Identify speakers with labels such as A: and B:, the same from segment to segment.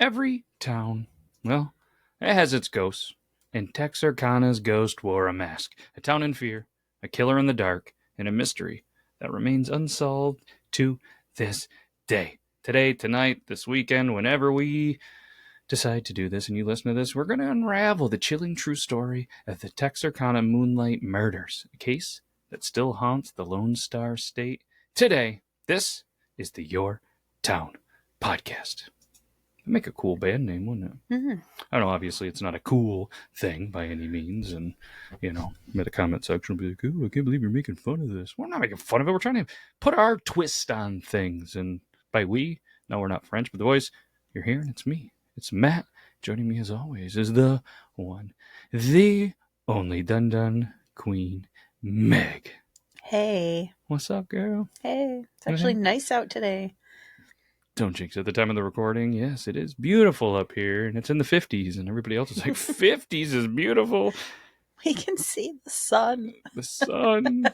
A: Every town, well, it has its ghosts. And Texarkana's ghost wore a mask. A town in fear, a killer in the dark, and a mystery that remains unsolved to this day. Today, tonight, this weekend, whenever we decide to do this and you listen to this, we're going to unravel the chilling true story of the Texarkana Moonlight Murders, a case that still haunts the Lone Star State. Today, this is the Your Town Podcast. It'd make a cool band name, wouldn't it?
B: Mm-hmm.
A: I don't know, obviously it's not a cool thing by any means, and, in the comment section will be like, oh, I can't believe you're making fun of this. We're not making fun of it, we're trying to put our twist on things, and by we, no, we're not French, but the voice you're hearing, it's me. It's Matt. Joining me as always is the one, the only Dun Queen, Meg.
B: Hey.
A: What's up, girl?
B: Hey. It's actually nice out today.
A: Don't jinx it. At the time of the recording, yes, it is beautiful up here, and it's in the 50s, and everybody else is like, 50s is beautiful.
B: We can see the sun.
A: The sun.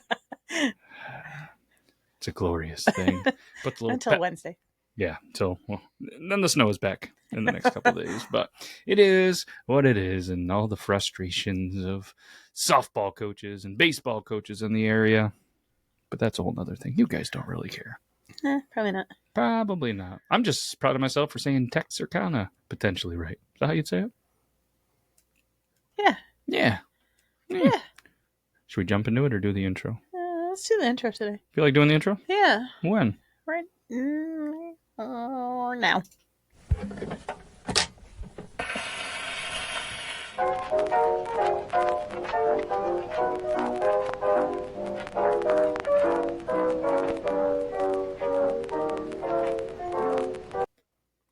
A: It's a glorious thing. But
B: until Wednesday.
A: Yeah, then the snow is back in the next couple of days. But it is what it is, and all the frustrations of softball coaches and baseball coaches in the area. But that's a whole other thing. You guys don't really care.
B: Probably not.
A: Probably not. I'm just proud of myself for saying Texarkana potentially right. Is that how you'd say it?
B: Yeah.
A: Should we jump into it or do the intro?
B: Let's do the intro today.
A: Feel like doing the intro?
B: Yeah.
A: When?
B: Right now.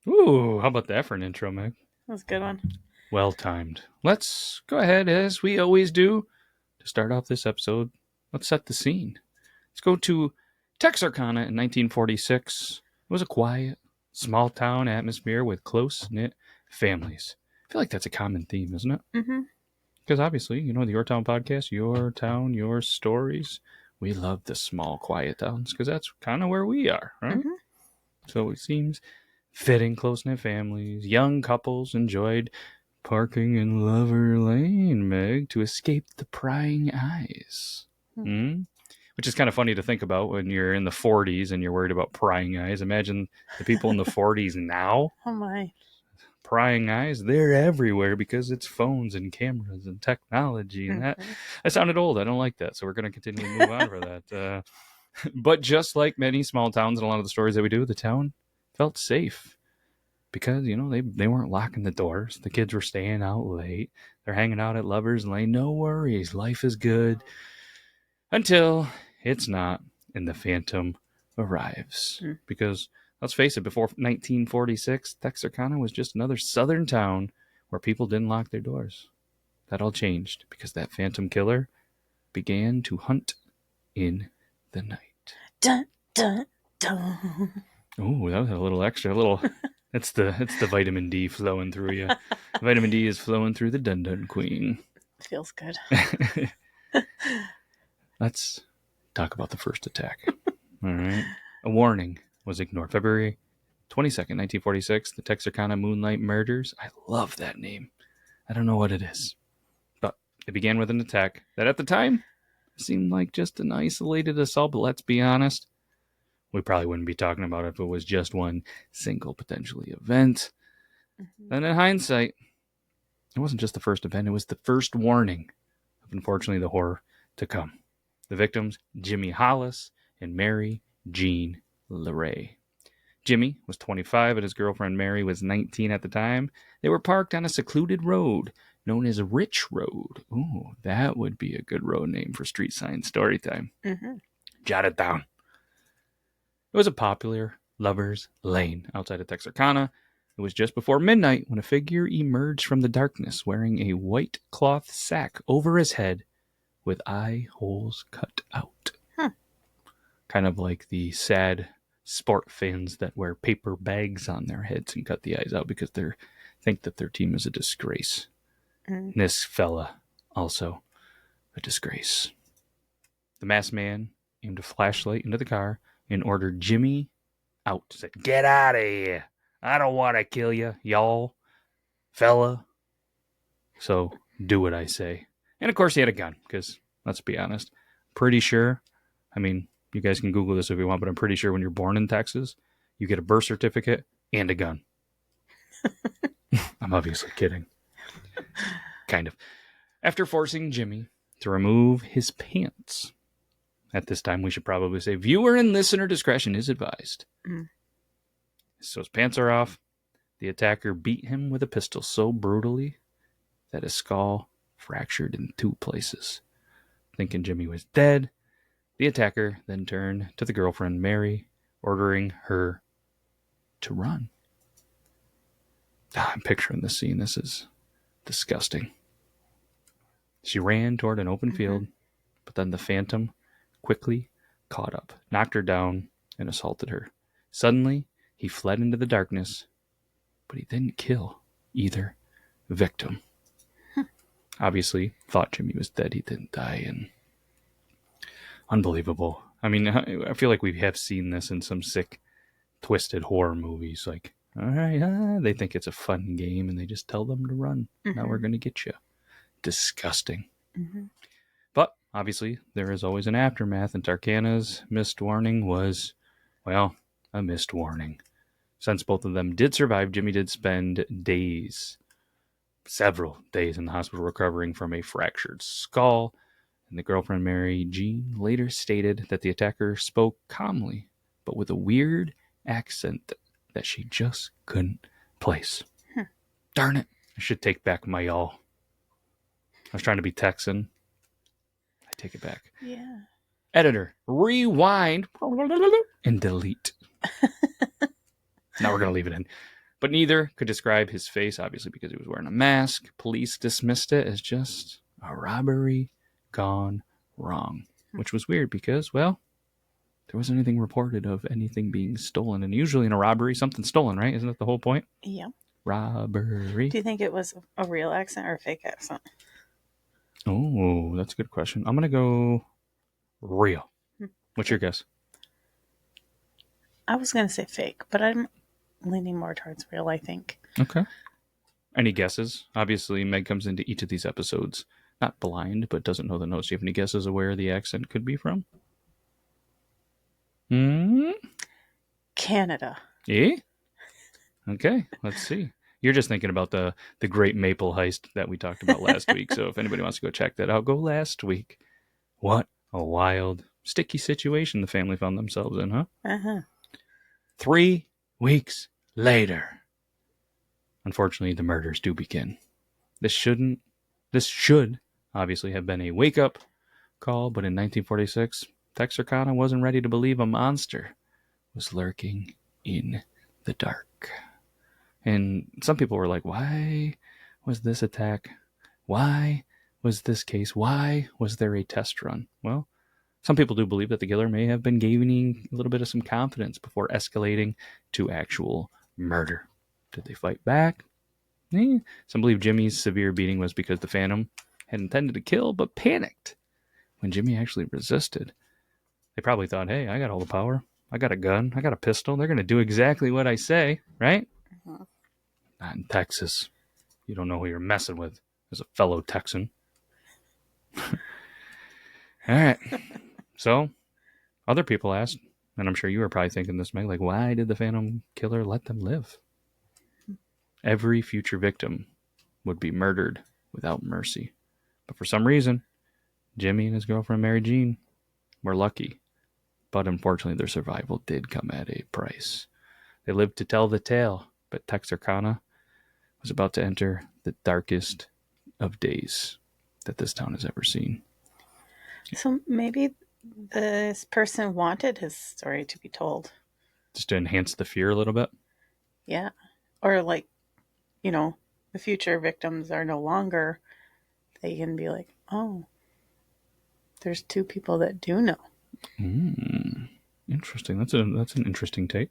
A: Ooh, how about that for an intro, Meg?
B: That's a good one.
A: Well timed. Let's go ahead, as we always do, to start off this episode. Let's set the scene. Let's go to Texarkana in 1946. It was a quiet, small town atmosphere with close-knit families. I feel like that's a common theme, isn't it?
B: Mm-hmm.
A: Because obviously, the Your Town Podcast, your town, your stories. We love the small, quiet towns because that's kind of where we are, right?
B: Mm-hmm.
A: So it seems fitting, close-knit families, young couples enjoyed parking in Lover Lane, Meg, to escape the prying eyes. Which is kind of funny to think about when you're in the 40s and you're worried about prying eyes. Imagine the people in the 40s now.
B: Oh, my.
A: Prying eyes, they're everywhere because it's phones and cameras and technology. And that sounded old. I don't like that. So we're going to continue to move on for that. But just like many small towns and a lot of the stories that we do, the town felt safe because, they weren't locking the doors. The kids were staying out late. They're hanging out at Lover's Lane. No worries. Life is good. Until it's not, and the Phantom arrives. Because, let's face it, before 1946, Texarkana was just another southern town where people didn't lock their doors. That all changed because that Phantom Killer began to hunt in the night.
B: Dun, dun, dun.
A: Oh, that was a little extra. It's the vitamin D flowing through you. Vitamin D is flowing through the Dun Queen.
B: Feels good.
A: Let's talk about the first attack. All right. A warning was ignored. February 22nd, 1946, the Texarkana Moonlight Murders. I love that name. I don't know what it is. But it began with an attack that at the time seemed like just an isolated assault, but let's be honest, we probably wouldn't be talking about it if it was just one single potentially event. And in hindsight, it wasn't just the first event, it was the first warning of, unfortunately, the horror to come. The victims, Jimmy Hollis and Mary Jean LeRae. Jimmy was 25 and his girlfriend Mary was 19 at the time. They were parked on a secluded road known as Rich Road. Ooh, that would be a good road name for street sign story time. Jot it down. It was a popular lover's lane outside of Texarkana. It was just before midnight when a figure emerged from the darkness wearing a white cloth sack over his head with eye holes cut out. Kind of like the sad sport fans that wear paper bags on their heads and cut the eyes out because they think that their team is a disgrace. And this fella, also a disgrace. The masked man aimed a flashlight into the car and ordered Jimmy out. Said, "Get out of here. I don't want to kill you, y'all, fella. So do what I say. And of course, he had a gun, because let's be honest, pretty sure, I mean, you guys can Google this if you want, but I'm pretty sure when you're born in Texas, you get a birth certificate and a gun. I'm obviously kidding. Kind of. After forcing Jimmy to remove his pants, at this time we should probably say viewer and listener discretion is advised.
B: Mm.
A: So his pants are off. The attacker beat him with a pistol so brutally that his skull fractured in 2 places. Thinking Jimmy was dead, the attacker then turned to the girlfriend, Mary, ordering her to run. I'm picturing this scene. This is disgusting. She ran toward an open field, but then the phantom quickly caught up, knocked her down, and assaulted her. Suddenly, he fled into the darkness, but he didn't kill either victim. Obviously, thought Jimmy was dead. He didn't die, and unbelievable. I mean, I feel like we have seen this in some sick, twisted horror movies. Like, all right, they think it's a fun game, and they just tell them to run. Now we're going to get you. Disgusting. But obviously, there is always an aftermath, and Texarkana's missed warning was, well, a missed warning. Since both of them did survive, Jimmy did spend days, several days in the hospital recovering from a fractured skull. And the girlfriend, Mary Jean, later stated that the attacker spoke calmly, but with a weird accent that she just couldn't place. Darn it. I should take back my y'all. I was trying to be Texan. I take it back.
B: Yeah.
A: Editor, rewind and delete. Now we're going to leave it in. But neither could describe his face, obviously, because he was wearing a mask. Police dismissed it as just a robbery gone wrong, which was weird because, well, there wasn't anything reported of anything being stolen. And usually in a robbery, something's stolen, right? Isn't that the whole point?
B: Yeah.
A: Robbery.
B: Do you think it was a real accent or a fake accent?
A: Oh, that's a good question. I'm going to go real. What's your guess?
B: I was going to say fake, but I'm leaning more towards real, I think.
A: Okay. Any guesses? Obviously, Meg comes into each of these episodes not blind, but doesn't know the notes. Do you have any guesses of where the accent could be from?
B: Canada.
A: Yeah? Okay, let's see. You're just thinking about the Great Maple Heist that we talked about last week. So if anybody wants to go check that out, go last week. What a wild, sticky situation the family found themselves in, huh? 3 weeks later. Unfortunately, the murders do begin. This should obviously have been a wake-up call, but in 1946, Texarkana wasn't ready to believe a monster was lurking in the dark. And some people were like, why was this attack? Why was this case? Why was there a test run? Well, some people do believe that the killer may have been gaining a little bit of some confidence before escalating to actual murder. Did they fight back? Some believe Jimmy's severe beating was because the Phantom had intended to kill, but panicked when Jimmy actually resisted. They probably thought, hey, I got all the power. I got a gun. I got a pistol. They're going to do exactly what I say, right? Not in Texas. You don't know who you're messing with as a fellow Texan. All right. So, other people asked, and I'm sure you were probably thinking this, Meg, like, why did the Phantom killer let them live? Every future victim would be murdered without mercy. But for some reason, Jimmy and his girlfriend, Mary Jean, were lucky. But unfortunately, their survival did come at a price. They lived to tell the tale, but Texarkana was about to enter the darkest of days that this town has ever seen.
B: So maybe this person wanted his story to be told.
A: Just to enhance the fear a little bit?
B: Yeah. Or like, the future victims are no longer, they can be like, oh, there's 2 people that do know.
A: Interesting. That's an interesting take.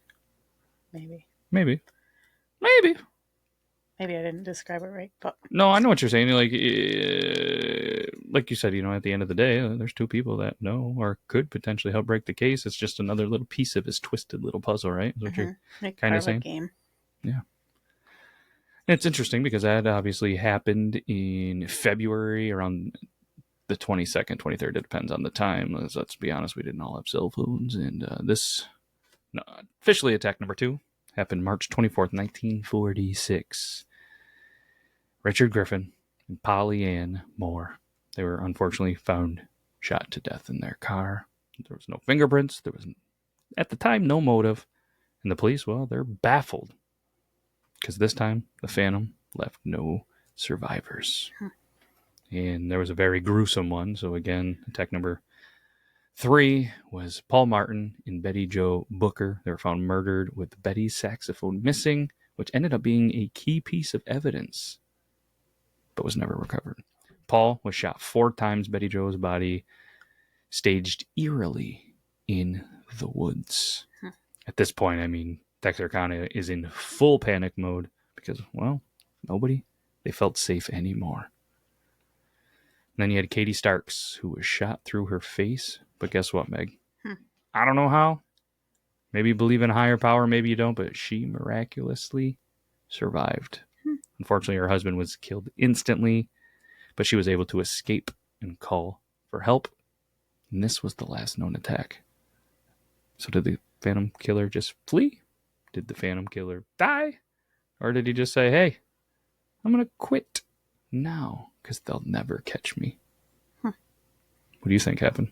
B: Maybe.
A: Maybe
B: I didn't describe it right, but
A: no, I know what you're saying. Like you said, at the end of the day, there's 2 people that know or could potentially help break the case. It's just another little piece of his twisted little puzzle, right? Is what you're
B: like
A: kind
B: part
A: of saying?
B: game.
A: Yeah. And it's interesting because that obviously happened in February around the 22nd, 23rd. It depends on the time. Let's be honest, we didn't all have cell phones. And this, no, officially attack number 2, happened March 24th, 1946. Richard Griffin and Polly Ann Moore. They were unfortunately found shot to death in their car. There was no fingerprints. There was, at the time, no motive. And the police, well, they're baffled. Because this time, the Phantom left no survivors. And there was a very gruesome one. So again, attack number 3 was Paul Martin and Betty Jo Booker. They were found murdered with Betty's saxophone missing, which ended up being a key piece of evidence, but was never recovered. Paul was shot 4 times. Betty Jo's body staged eerily in the woods. At this point, I mean, Texarkana is in full panic mode because, well, they felt safe anymore. And then you had Katie Starks, who was shot through her face. But guess what, Meg? I don't know how. Maybe you believe in a higher power, maybe you don't, but she miraculously survived. Unfortunately, her husband was killed instantly, but she was able to escape and call for help. And this was the last known attack. So did the Phantom Killer just flee? Did the Phantom Killer die? Or did he just say, hey, I'm going to quit now because they'll never catch me? What do you think happened?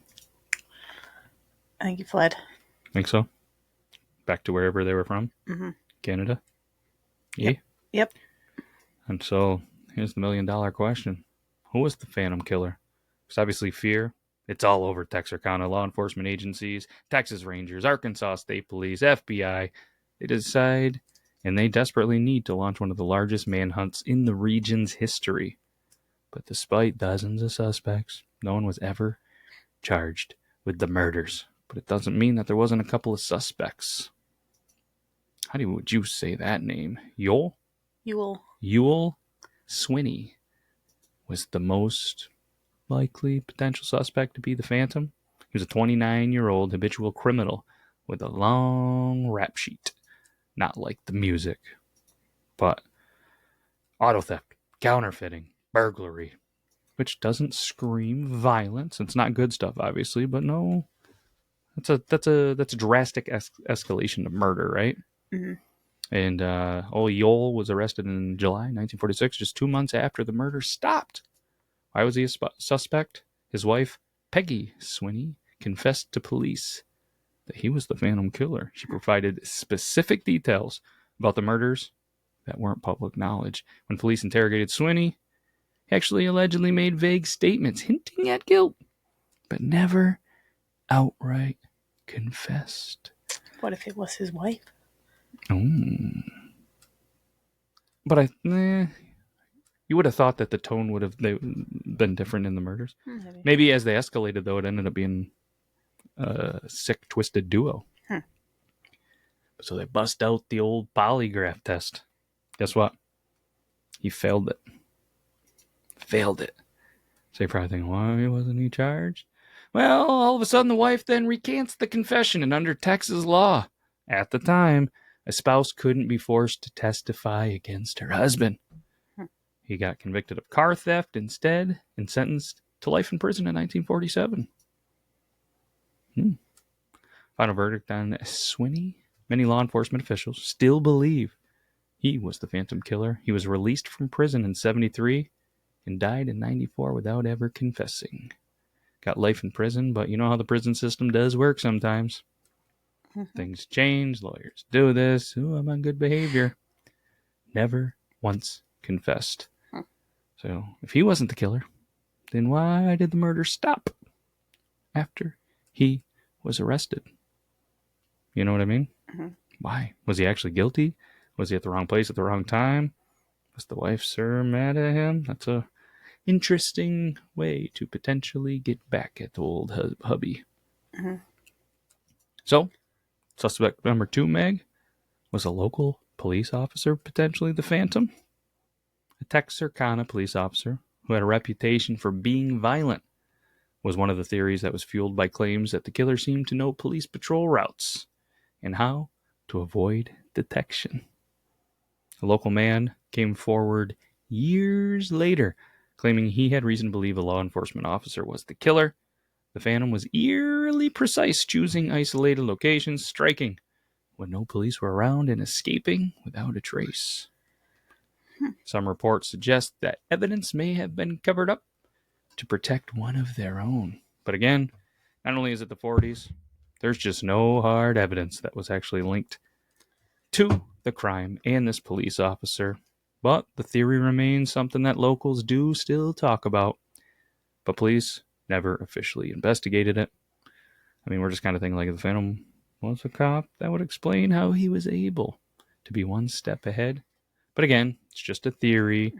B: I think he fled.
A: Think so? Back to wherever they were from?
B: Mm-hmm.
A: Canada? Yeah?
B: Yep.
A: And so here's the $1 million question. Who was the Phantom Killer? Because obviously fear, it's all over Texarkana. Law enforcement agencies, Texas Rangers, Arkansas State Police, FBI. They decide, and they desperately need to launch one of the largest manhunts in the region's history. But despite dozens of suspects, no one was ever charged with the murders. But it doesn't mean that there wasn't a couple of suspects. How would you say that name? Ewell Swinney was the most likely potential suspect to be the Phantom. He was a 29-year-old habitual criminal with a long rap sheet. Not like the music, but auto theft, counterfeiting, burglary, which doesn't scream violence. It's not good stuff, obviously, but no, that's a drastic escalation of murder, right?
B: Mm-hmm.
A: And Ewell was arrested in July 1946, just 2 months after the murder stopped. Why was he a suspect? His wife, Peggy Swinney, confessed to police that he was the Phantom Killer. She provided specific details about the murders that weren't public knowledge. When police interrogated Swinney, he actually allegedly made vague statements hinting at guilt, but never outright confessed.
B: What if it was his wife?
A: But you would have thought that the tone would have been different in the murders. Maybe as they escalated, though, it ended up being a sick, twisted duo. So they bust out the old polygraph test. Guess what? He failed it. So you're probably thinking, why wasn't he charged? Well, all of a sudden the wife then recants the confession, and under Texas law, at the time, a spouse couldn't be forced to testify against her husband. He got convicted of car theft instead and sentenced to life in prison in 1947. Final verdict on Swinney. Many law enforcement officials still believe he was the Phantom Killer. He was released from prison in 1973 and died in 1994 without ever confessing. Got life in prison, but you know how the prison system does work sometimes. Things change, lawyers do this. Ooh, I'm on good behavior. Never once confessed. So if he wasn't the killer, then why did the murder stop after he was arrested? You know what I mean? Why? Was he actually guilty? Was he at the wrong place at the wrong time? Was the wife so mad at him? That's a interesting way to potentially get back at the old hubby. So, suspect number 2, Meg, was a local police officer, potentially the Phantom. A Texarkana police officer who had a reputation for being violent was one of the theories that was fueled by claims that the killer seemed to know police patrol routes and how to avoid detection. A local man came forward years later, claiming he had reason to believe a law enforcement officer was the killer. The Phantom was eerily precise, choosing isolated locations, striking when no police were around, and escaping without a trace. Some reports suggest that evidence may have been covered up to protect one of their own. But again, not only is it the 40s, there's just no hard evidence that was actually linked to the crime and this police officer. But the theory remains something that locals do still talk about. But police never officially investigated it. I mean, we're just kind of thinking like if the Phantom was a cop, that would explain how he was able to be one step ahead. But again, it's just a theory.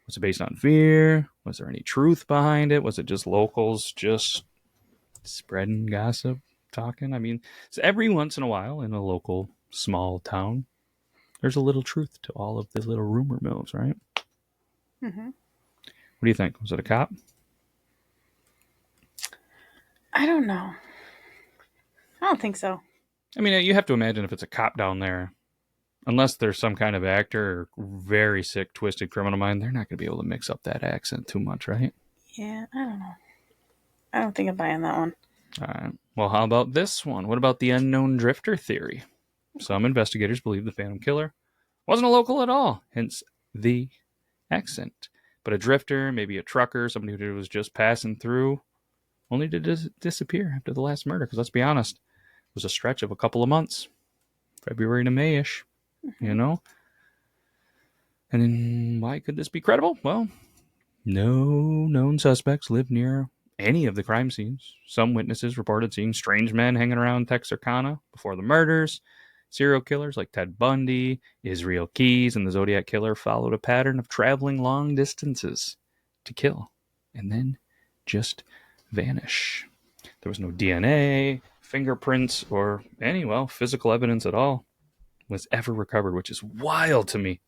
A: Was it based on fear? Was there any truth behind it? Was it just locals just spreading gossip, talking? I mean, it's every once in a while in a local small town, there's a little truth to all of the little rumor mills, right?
B: Mm-hmm.
A: What do you think? Was it a cop?
B: I don't know. I don't think so.
A: I mean, you have to imagine if it's a cop down there, unless there's some kind of actor or very sick, twisted criminal mind, they're not going to be able to mix up that accent too much, right?
B: Yeah, I don't know. I don't think I'm buying that one.
A: All right. Well, how about this one? What about the unknown drifter theory? Some investigators believe the Phantom Killer wasn't a local at all, hence the accent. But a drifter, maybe a trucker, somebody who was just passing through, only to disappear after the last murder. Because let's be honest, it was a stretch of a couple of months, February to May-ish, you know? And then why could this be credible? Well, no known suspects lived near any of the crime scenes. Some witnesses reported seeing strange men hanging around Texarkana before the murders. Serial killers like Ted Bundy, Israel Keyes, and the Zodiac Killer followed a pattern of traveling long distances to kill and then just vanish. There was no DNA, fingerprints, or any, physical evidence at all was ever recovered, which is wild to me.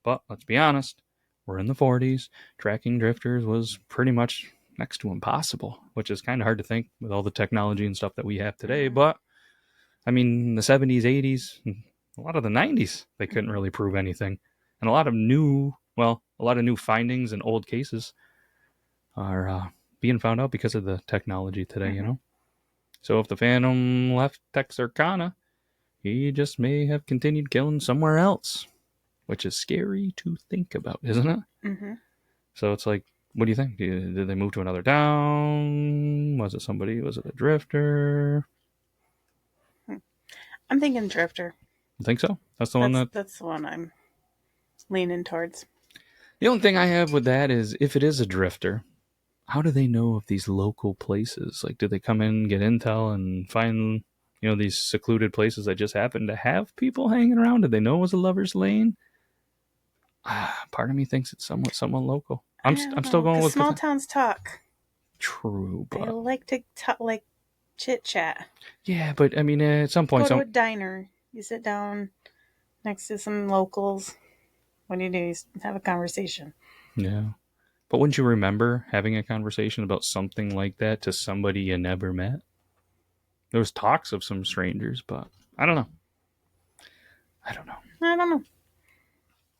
A: But let's be honest, we're in the 40s. Tracking drifters was pretty much next to impossible, which is kind of hard to think with all the technology and stuff that we have today. But I mean, the 70s, 80s, a lot of the 90s, they couldn't really prove anything. And a lot of new findings in old cases are being found out because of the technology today, you know? So if the Phantom left Texarkana, he just may have continued killing somewhere else, which is scary to think about, isn't it?
B: Mm-hmm.
A: So it's like, what do you think? Did they move to another town? Was it a drifter?
B: I'm thinking drifter.
A: You think so? That's the one
B: That's the one I'm leaning towards.
A: The only thing I have with that is if it is a drifter, how do they know of these local places? Like, do they come in, get intel, and find, these secluded places that just happen to have people hanging around? Did they know it was a lover's lane? Part of me thinks it's somewhat local. I'm still going with
B: small towns talk.
A: True, but
B: they like to chit chat.
A: Yeah, but I mean, at some point,
B: go to a diner. You sit down next to some locals. What do? You have a conversation.
A: Yeah, but wouldn't you remember having a conversation about something like that to somebody you never met? There was talks of some strangers, but I don't know.
B: And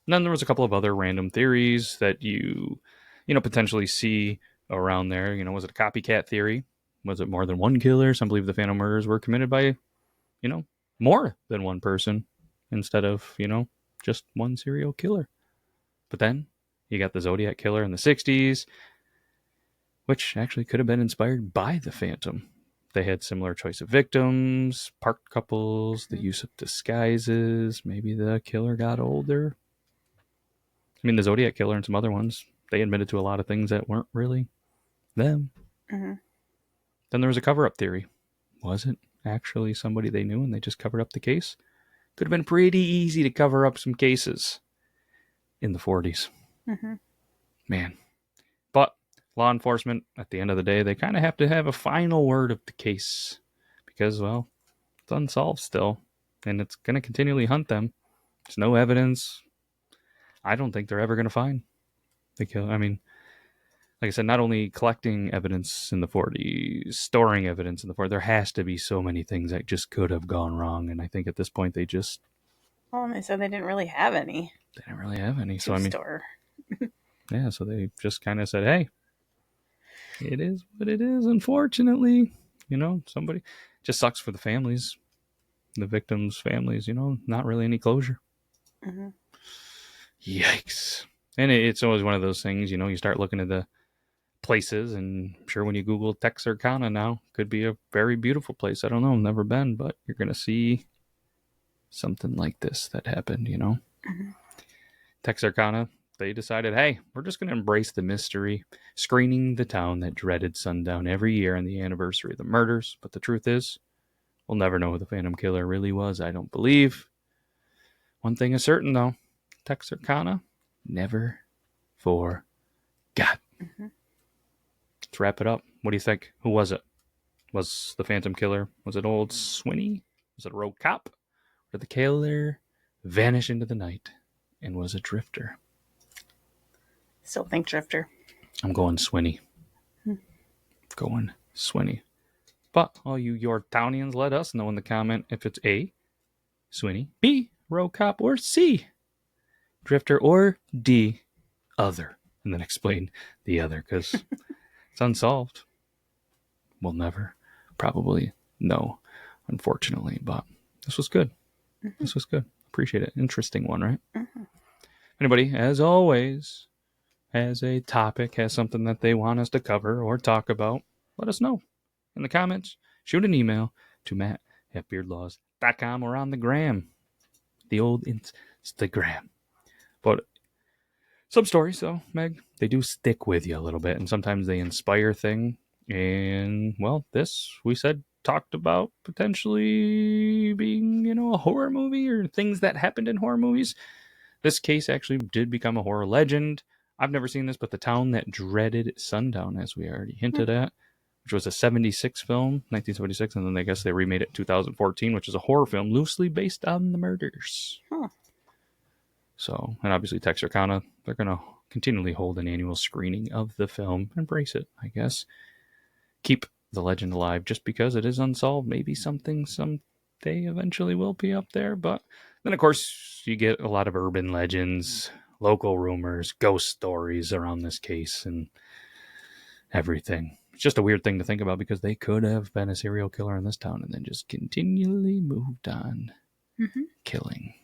A: then there was a couple of other random theories that you potentially see around there. Was it a copycat theory? Was it more than one killer? Some believe the Phantom murders were committed by, more than one person instead of, just one serial killer. But then you got the Zodiac Killer in the 60s, which actually could have been inspired by the Phantom. They had similar choice of victims, parked couples, the use of disguises. Maybe the killer got older. I mean, the Zodiac Killer and some other ones, they admitted to a lot of things that weren't really them.
B: Mm-hmm.
A: Then there was a cover-up theory. Was it actually somebody they knew and they just covered up the case? Could have been pretty easy to cover up some cases in the 40s.
B: Mm-hmm.
A: Man. But law enforcement, at the end of the day, they kind of have to have a final word of the case because, it's unsolved still, and it's going to continually hunt them. There's no evidence. I don't think they're ever going to find the killer. I mean, like I said, not only collecting evidence in the 40s, storing evidence in the 40s, there has to be so many things that just could have gone wrong. And I think at this point, they just
B: Oh, and they said they didn't really have any.
A: They didn't really have any. So,
B: Store.
A: yeah, so they just kind of said, hey, it is what it is, unfortunately. Somebody just sucks for the families, the victims' families, not really any closure.
B: Mm-hmm.
A: Yikes. And it's always one of those things, you start looking at the places, and I'm sure when you Google Texarkana now, could be a very beautiful place. I don't know, never been, but you're going to see something like this that happened,
B: Mm-hmm.
A: Texarkana, they decided, hey, we're just going to embrace the mystery, screening the town that dreaded sundown every year on the anniversary of the murders. But the truth is, we'll never know who the Phantom Killer really was, I don't believe. One thing is certain, though, Texarkana never forgot.
B: Mm-hmm.
A: Let's wrap it up. What do you think? Who was it? Was the Phantom Killer? Was it old Swinney? Was it a rogue cop? Or did the killer vanish into the night and was a drifter?
B: Still think Drifter.
A: I'm going Swinney. Going Swinney. But all you Yorktownians, let us know in the comment if it's A, Swinney, B, rogue cop, or C, drifter, or D, other. And then explain the other, because it's unsolved. We'll never probably know, unfortunately. But this was good.
B: Mm-hmm.
A: This was good. Appreciate it. Interesting one, right?
B: Mm-hmm.
A: Anybody, as always, has a topic, has something that they want us to cover or talk about, let us know in the comments. Shoot an email to matt@beardlaws.com or on the gram, the old Instagram. But some stories, though, Meg, they do stick with you a little bit, and sometimes they inspire things. And, well, this, we said, talked about potentially being, a horror movie or things that happened in horror movies. This case actually did become a horror legend. I've never seen this, but The Town That Dreaded Sundown, as we already hinted at, which was a 76 film, 1976, and then I guess they remade it in 2014, which is a horror film loosely based on the murders.
B: Huh.
A: So, and obviously Texarkana, they're going to continually hold an annual screening of the film. Embrace it, I guess. Keep the legend alive just because it is unsolved. Maybe something someday eventually will be up there. But then, of course, you get a lot of urban legends, local rumors, ghost stories around this case, and everything. It's just a weird thing to think about because they could have been a serial killer in this town and then just continually moved on killing.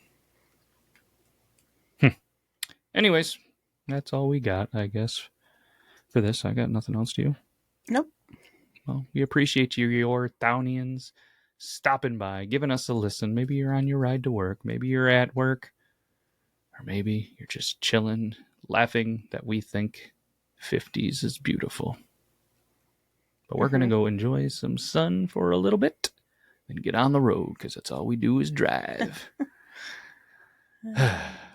A: Anyways, that's all we got, I guess, for this. I got nothing else to you.
B: Nope.
A: Well, we appreciate you, your Thownians, stopping by, giving us a listen. Maybe you're on your ride to work. Maybe you're at work. Or maybe you're just chilling, laughing that we think 50s is beautiful. But we're going to go enjoy some sun for a little bit and get on the road because that's all we do is drive.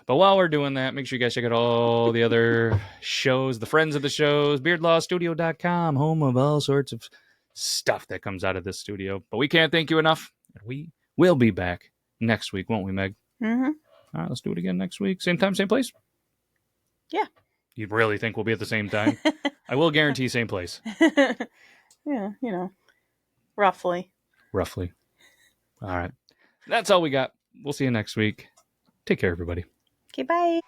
A: But while we're doing that, make sure you guys check out all the other shows, the friends of the shows, beardlawstudio.com, home of all sorts of stuff that comes out of this studio. But we can't thank you enough. We will be back next week, won't we, Meg?
B: Mm-hmm.
A: All right, let's do it again next week. Same time, same place?
B: Yeah.
A: You really think we'll be at the same time? I will guarantee same place.
B: Yeah, roughly.
A: Roughly. All right. That's all we got. We'll see you next week. Take care, everybody.
B: Okay, bye.